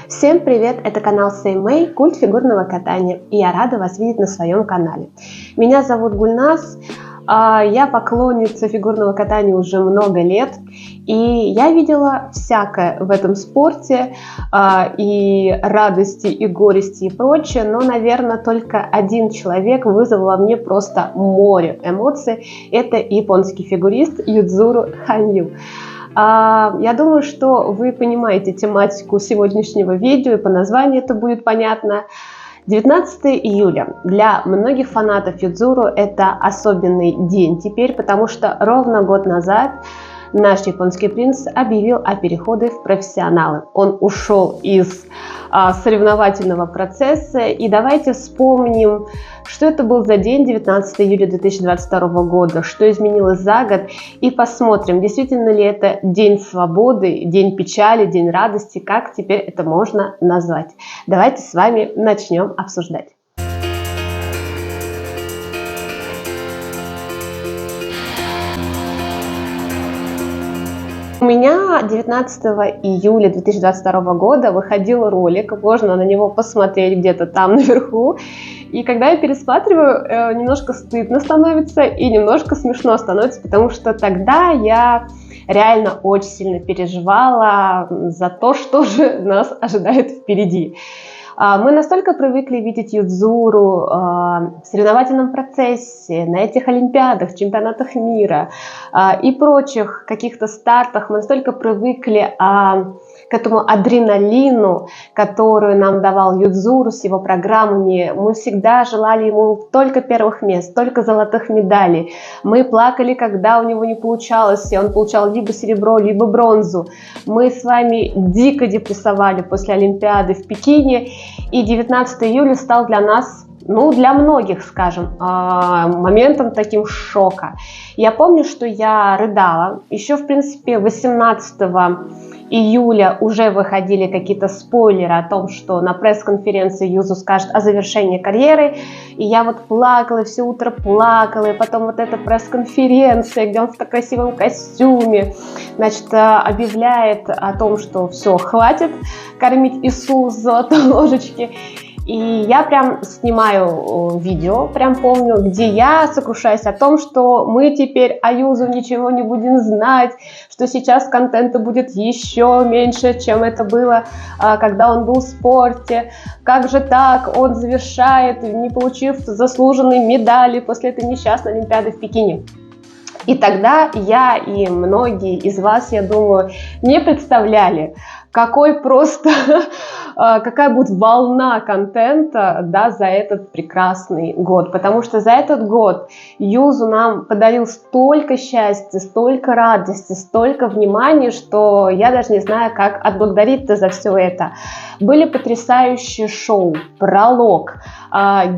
Всем привет! Это канал Сеймэй, культ фигурного катания, и я рада вас видеть на своем канале. Меня зовут Гульназ, я поклонница фигурного катания уже много лет, и я видела всякое в этом спорте, и радости, и горести, и прочее, но, наверное, только один человек вызвал во мне просто море эмоций. Это японский фигурист Юдзуру Ханью. Я думаю, что вы понимаете тематику сегодняшнего видео, и по названию это будет понятно. 19 июля. Для многих фанатов Юдзуру это особенный день теперь, потому что ровно год назад наш японский принц объявил о переходе в профессионалы. Он ушел из соревновательного процесса. И давайте вспомним, что это был за день 19 июля 2022 года, что изменилось за год, и посмотрим, действительно ли это день свободы, день печали, день радости, как теперь это можно назвать. Давайте с вами начнем обсуждать. У меня 19 июля 2022 года выходил ролик, можно на него посмотреть где-то там наверху. И когда я пересматриваю, немножко стыдно становится и немножко смешно становится, потому что тогда я реально очень сильно переживала за то, что же нас ожидает впереди. Мы настолько привыкли видеть Юдзуру в соревновательном процессе, на этих олимпиадах, чемпионатах мира и прочих каких-то стартах. Мы настолько привыкли к этому адреналину, который нам давал Юдзуру с его программами. Мы всегда желали ему только первых мест, только золотых медалей. Мы плакали, когда у него не получалось, и он получал либо серебро, либо бронзу. Мы с вами дико депрессовали после Олимпиады в Пекине. И 19 июля стал для нас, для многих, скажем, моментом таким шока. Я помню, что я рыдала. Еще, в принципе, 18 июля уже выходили какие-то спойлеры о том, что на пресс-конференции Юзу скажет о завершении карьеры. И я вот плакала, все утро плакала. И потом вот эта пресс-конференция, где он в красивом костюме, значит, объявляет о том, что все, хватит кормить Ису с золотой ложечки. И я прям снимаю видео, прям помню, где я сокрушаюсь о том, что мы теперь о Юзу ничего не будем знать, что сейчас контента будет еще меньше, чем это было, когда он был в спорте. Как же так, он завершает, не получив заслуженные медали после этой несчастной Олимпиады в Пекине. И тогда я и многие из вас, я думаю, не представляли, какая будет волна контента, за этот прекрасный год. Потому что за этот год Юзу нам подарил столько счастья, столько радости, столько внимания, что я даже не знаю, как отблагодарить-то за все это. Были потрясающие шоу, пролог,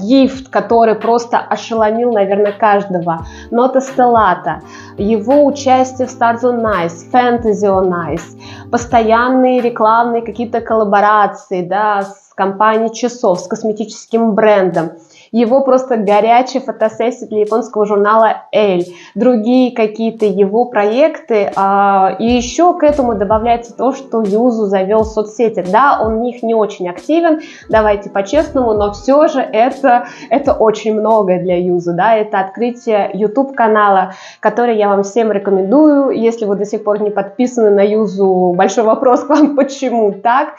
гифт, который просто ошеломил, наверное, каждого, нота Стеллата, его участие в Stars on Ice, Fantasy on Ice, постоянные рекламные какие-то коллаборации, с компанией часов, с косметическим брендом, его просто горячие фотосессии для японского журнала Elle, другие какие-то его проекты, и еще к этому добавляется то, что Юзу завел соцсети. Да, он в них не очень активен, давайте по-честному, но все же это очень многое для Юзу, это открытие YouTube-канала, который я вам всем рекомендую. Если вы до сих пор не подписаны на Юзу, большой вопрос к вам, почему так?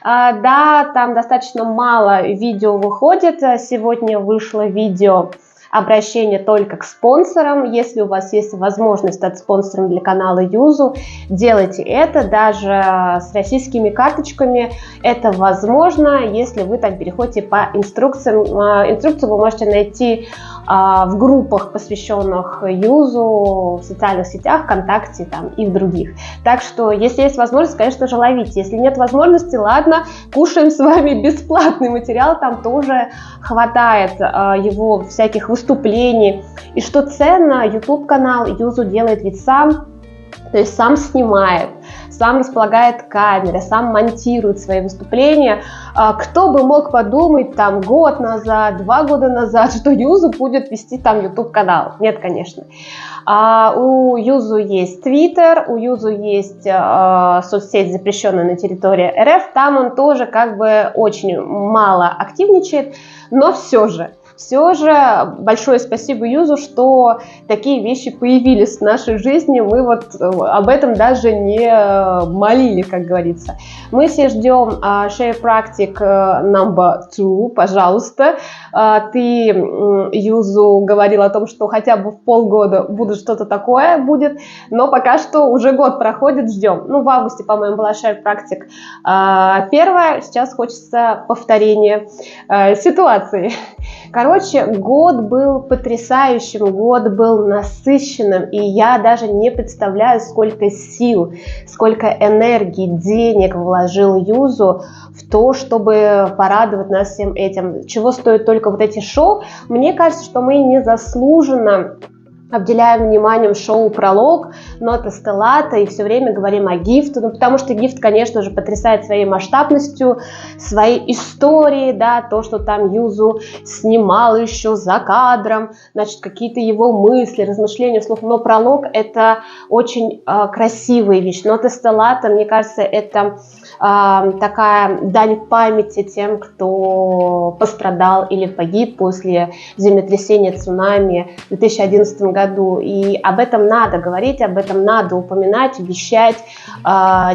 Да, там достаточно мало видео выходит. Сегодня вышло видео обращение только к спонсорам. Если у вас есть возможность стать спонсором для канала Юзу, делайте это. Даже с российскими карточками это возможно, если вы там переходите по инструкциям. Инструкцию вы можете найти в группах, посвященных Юзу, в социальных сетях, ВКонтакте и в других. Так что, если есть возможность, конечно же, ловите. Если нет возможности, ладно, кушаем с вами бесплатный материал, там тоже хватает его всяких выступлений. И что ценно, YouTube-канал Юзу делает ведь сам. То есть сам снимает, сам располагает камеры, сам монтирует свои выступления. Кто бы мог подумать там год назад, 2 года назад, что Юзу будет вести там YouTube-канал? Нет, конечно. У Юзу есть Twitter, у Юзу есть соцсеть, запрещенная на территории РФ. Там он тоже как бы очень мало активничает, но все же большое спасибо Юзу, что такие вещи появились в нашей жизни. Мы вот об этом даже не молили, как говорится. Мы все ждем Share Practic number 2, пожалуйста. Ты, Юзу, говорил о том, что хотя бы в полгода будет что-то такое будет, но пока что уже год проходит, ждем. Ну, в августе, по-моему, была Share Practic первая, сейчас хочется повторения ситуации. Короче, год был потрясающим, год был насыщенным, и я даже не представляю, сколько сил, сколько энергии, денег вложил Юзу в то, чтобы порадовать нас всем этим. Чего стоят только вот эти шоу? Мне кажется, что мы незаслуженно обделяем вниманием шоу «Пролог», «Нота Стеллата» и все время говорим о GIFT, ну, потому что GIFT, конечно же, потрясает своей масштабностью, своей историей, да, то, что там Юзу снимал еще за кадром, значит, какие-то его мысли, размышления вслух, но «Пролог» — это очень красивая вещь. «Нота Стеллата», мне кажется, это такая дань памяти тем, кто пострадал или погиб после землетрясения, цунами в 2011 году. И об этом надо говорить, об этом надо упоминать, вещать,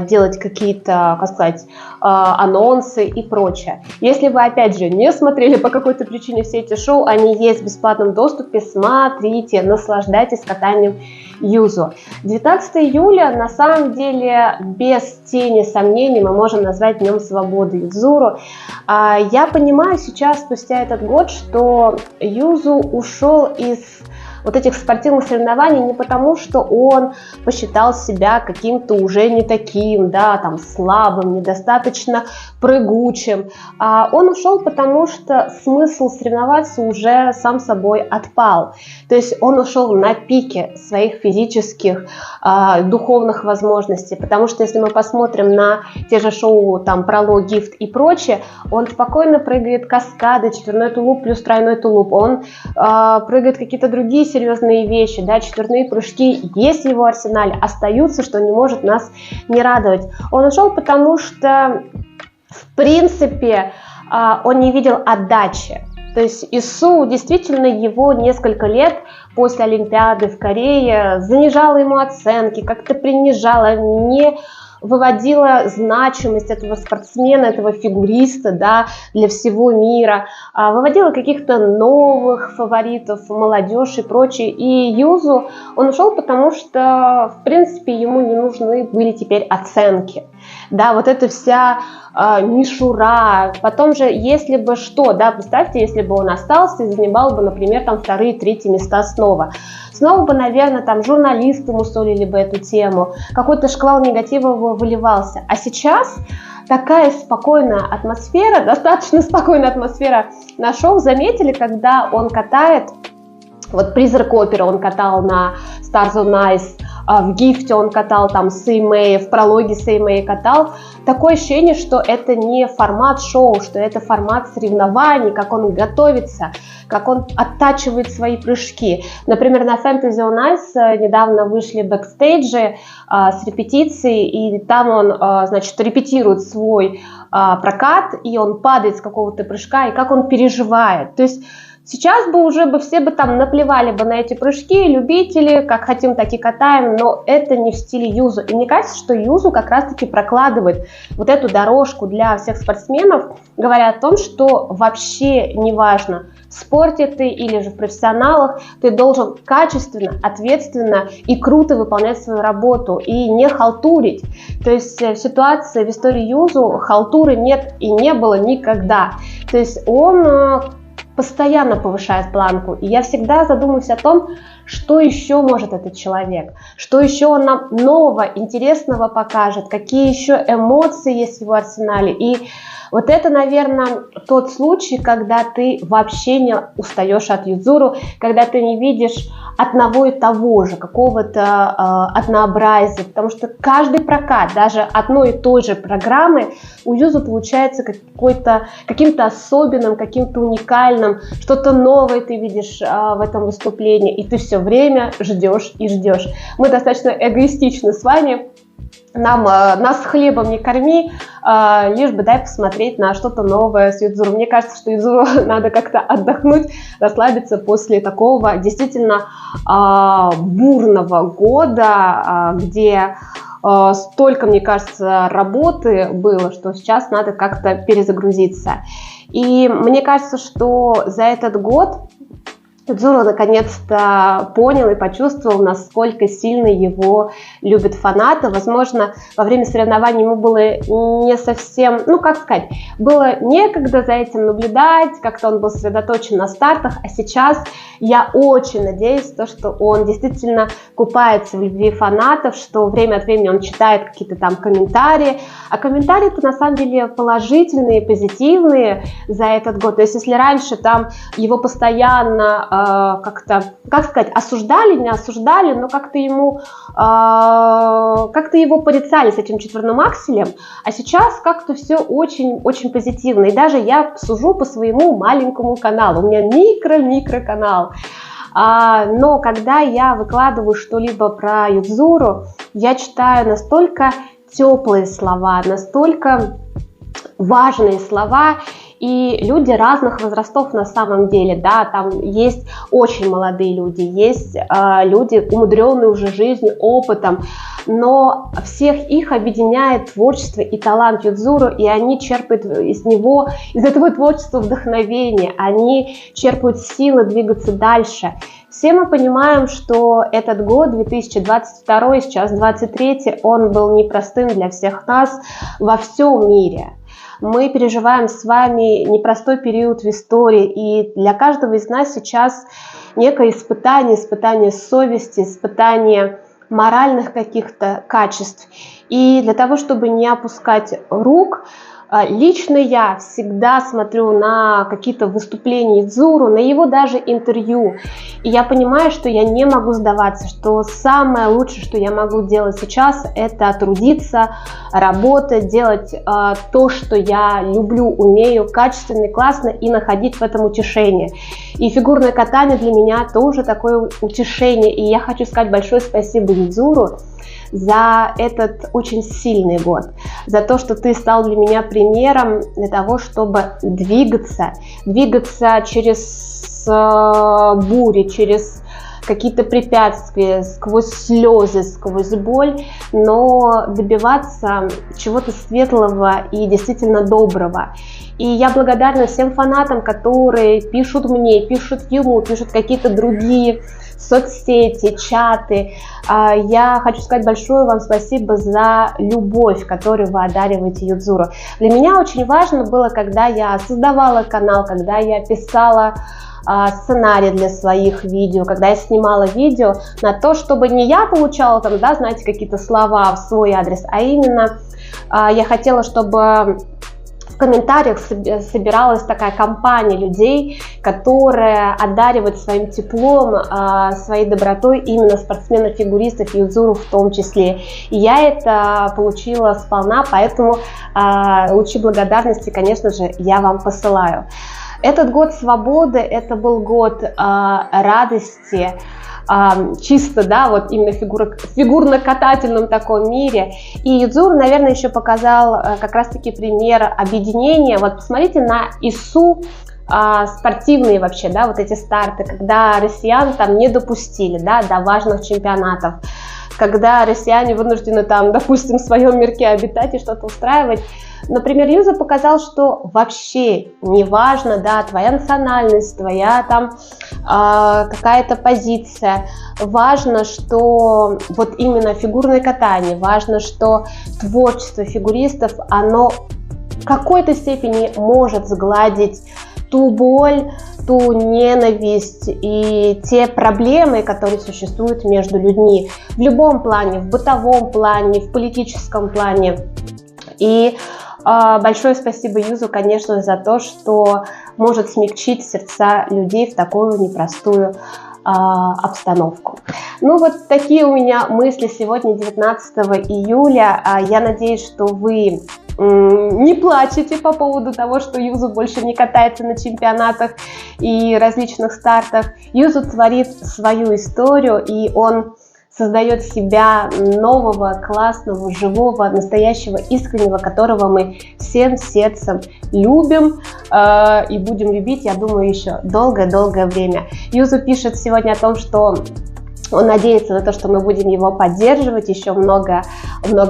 делать какие-то, как сказать, анонсы и прочее. Если вы, опять же, не смотрели по какой-то причине все эти шоу, они есть в бесплатном доступе, смотрите, наслаждайтесь катанием Юзу. 19 июля, на самом деле, без тени сомнений, мы можем назвать Днем Свободы Юзуру. Я понимаю сейчас, спустя этот год, что Юзу ушел из вот этих спортивных соревнований не потому, что он посчитал себя каким-то уже не таким, да, там, слабым, недостаточно прыгучим. Он ушел, потому что смысл соревноваться уже сам собой отпал. То есть он ушел на пике своих физических, духовных возможностей, потому что если мы посмотрим на те же шоу, там, «Пролог», «GIFT» и прочее, он спокойно прыгает каскады, четверной тулуп плюс тройной тулуп, он прыгает какие-то другие серьезные вещи, да, четверные прыжки есть в его арсенале, остаются, что не может нас не радовать. Он ушел, потому что, в принципе, он не видел отдачи. То есть ИСУ действительно его несколько лет после Олимпиады в Корее занижала ему оценки, как-то принижала, не выводила значимость этого спортсмена, этого фигуриста, да, для всего мира, выводила каких-то новых фаворитов, молодежь и прочее. И Юзу, он ушел, потому что, в принципе, ему не нужны были теперь оценки. Да, вот эта вся мишура. Потом же, если бы что, да, представьте, если бы он остался и занимал бы, например, там 2-3 места снова. Снова бы, наверное, там журналисты мусолили бы эту тему, какой-то шквал негатива выливался. А сейчас такая спокойная атмосфера, достаточно спокойная атмосфера на шоу. Заметили, когда он катает, вот «Призрак оперы» он катал на Stars on Ice, в «GIFT» он катал там Сэй Мэй, в «Прологе» Сэй Мэй катал. Такое ощущение, что это не формат шоу, что это формат соревнований, как он готовится, как он оттачивает свои прыжки. Например, на Fantasy on Ice недавно вышли бэкстейджи с репетицией, и там он, значит, репетирует свой прокат, и он падает с какого-то прыжка, и как он переживает. То есть сейчас бы уже все бы там наплевали бы на эти прыжки, любители, как хотим, так и катаем, но это не в стиле Юзу. И мне кажется, что Юзу как раз-таки прокладывает вот эту дорожку для всех спортсменов, говоря о том, что вообще не важно, в спорте ты или же в профессионалах, ты должен качественно, ответственно и круто выполнять свою работу и не халтурить. То есть в ситуации, в истории Юзу халтуры нет и не было никогда. То есть он постоянно повышает планку. И я всегда задумываюсь о том, что еще может этот человек, что еще он нам нового, интересного покажет, какие еще эмоции есть в его арсенале. И вот это, наверное, тот случай, когда ты вообще не устаешь от Юдзуру, когда ты не видишь одного и того же, какого-то однообразия, потому что каждый прокат, даже одной и той же программы у Юзу получается каким-то особенным, каким-то уникальным, что-то новое ты видишь в этом выступлении, и ты все время ждешь и ждешь. Мы достаточно эгоистичны с вами. Нас хлебом не корми, лишь бы дай посмотреть на что-то новое с Юдзуру. Мне кажется, что Юдзуру надо как-то отдохнуть, расслабиться после такого действительно бурного года, где столько, мне кажется, работы было, что сейчас надо как-то перезагрузиться. И мне кажется, что за этот год Юдзуру наконец-то понял и почувствовал, насколько сильно его любят фанаты. Возможно, во время соревнований ему было не совсем, было некогда за этим наблюдать, как-то он был сосредоточен на стартах, а сейчас я очень надеюсь, что он действительно купается в любви фанатов, что время от времени он читает какие-то там комментарии, а комментарии-то на самом деле положительные, позитивные за этот год. То есть если раньше там его постоянно осуждали, не осуждали, но как-то его порицали с этим четверным акселем, а сейчас как-то все очень-очень позитивно. И даже я сужу по своему маленькому каналу, у меня микро канал. Но когда я выкладываю что-либо про Юдзуру, я читаю настолько теплые слова, настолько важные слова, и люди разных возрастов на самом деле, да, там есть очень молодые люди, есть люди, умудренные уже жизнью, опытом, но всех их объединяет творчество и талант Юдзуру, и они черпают из этого творчества вдохновение, они черпают силы двигаться дальше. Все мы понимаем, что этот год, 2022, сейчас 2023, он был непростым для всех нас во всем мире. Мы переживаем с вами непростой период в истории, и для каждого из нас сейчас некое испытание совести, испытание моральных каких-то качеств. И для того, чтобы не опускать рук, лично я всегда смотрю на какие-то выступления Юдзуру, на его даже интервью, и я понимаю, что я не могу сдаваться, что самое лучшее, что я могу делать сейчас, это трудиться, работать, делать то, что я люблю, умею, качественно и классно, и находить в этом утешение. И фигурное катание для меня тоже такое утешение, и я хочу сказать большое спасибо Юдзуру за этот очень сильный год, за то, что ты стал для меня примером для того, чтобы двигаться через бури, через какие-то препятствия, сквозь слезы, сквозь боль, но добиваться чего-то светлого и действительно доброго. И я благодарна всем фанатам, которые пишут мне, пишут ему, пишут какие-то другие соцсети, чаты. Я хочу сказать большое вам спасибо за любовь, которую вы одариваете Юдзуру. Для меня очень важно было, когда я создавала канал, когда я писала сценарий для своих видео, когда я снимала видео, на то, чтобы не я получала там, да, знаете, какие-то слова в свой адрес, а именно я хотела, чтобы в комментариях собиралась такая компания людей, которая одаривает своим теплом, своей добротой именно спортсменов-фигуристов, Юдзуру в том числе. И я это получила сполна, поэтому лучи благодарности, конечно же, я вам посылаю. Этот год свободы, это был год радости, чисто, да, вот именно фигурно-катательном таком мире. И Юдзуру, наверное, еще показал как раз-таки пример объединения. Вот посмотрите на ИСУ, спортивные вообще, да, вот эти старты, когда россиян там не допустили, да, до важных чемпионатов, когда россияне вынуждены там, допустим, в своем мирке обитать и что-то устраивать. Например, Юза показал, что вообще не важно, да, твоя национальность, твоя там какая-то позиция. Важно, что вот именно фигурное катание, важно, что творчество фигуристов, оно в какой-то степени может сгладить ту боль, ту ненависть и те проблемы, которые существуют между людьми в любом плане, в бытовом плане, в политическом плане. И большое спасибо Юзу, конечно, за то, что может смягчить сердца людей в такую непростую обстановку. Ну вот такие у меня мысли сегодня, 19 июля. Я надеюсь, что вы не плачете по поводу того, что Юзу больше не катается на чемпионатах и различных стартах. Юзу творит свою историю, и он создает себя нового, классного, живого, настоящего, искреннего, которого мы всем сердцем любим и будем любить, я думаю, еще долгое-долгое время. Юзу пишет сегодня о том, что он надеется на то, что мы будем его поддерживать еще много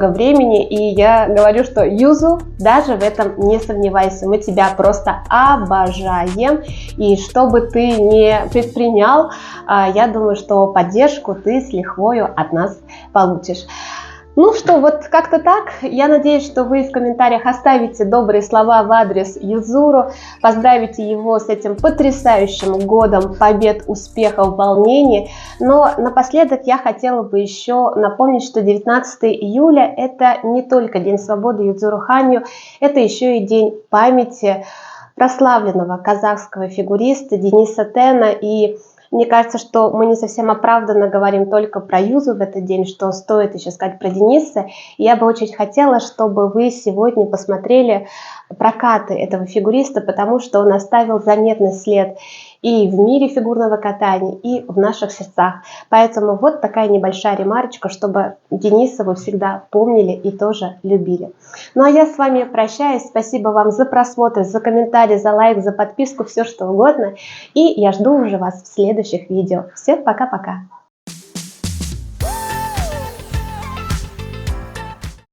времени. И я говорю, что Юзу, даже в этом не сомневайся. Мы тебя просто обожаем. И что бы ты ни предпринял, я думаю, что поддержку ты с лихвою от нас получишь. Ну что, вот как-то так. Я надеюсь, что вы в комментариях оставите добрые слова в адрес Юзуру, поздравите его с этим потрясающим годом побед, успехов, волнений. Но напоследок я хотела бы еще напомнить, что 19 июля это не только День свободы Юзуру Ханью, это еще и день памяти прославленного казахского фигуриста Дениса Тена. И мне кажется, что мы не совсем оправданно говорим только про Юзу в этот день, что стоит еще сказать про Дениса. И я бы очень хотела, чтобы вы сегодня посмотрели прокаты этого фигуриста, потому что он оставил заметный след и в мире фигурного катания, и в наших сердцах. Поэтому вот такая небольшая ремарочка, чтобы Дениса вы всегда помнили и тоже любили. Ну а я с вами прощаюсь. Спасибо вам за просмотр, за комментарий, за лайк, за подписку, все что угодно. И я жду уже вас в следующих видео. Всем пока-пока!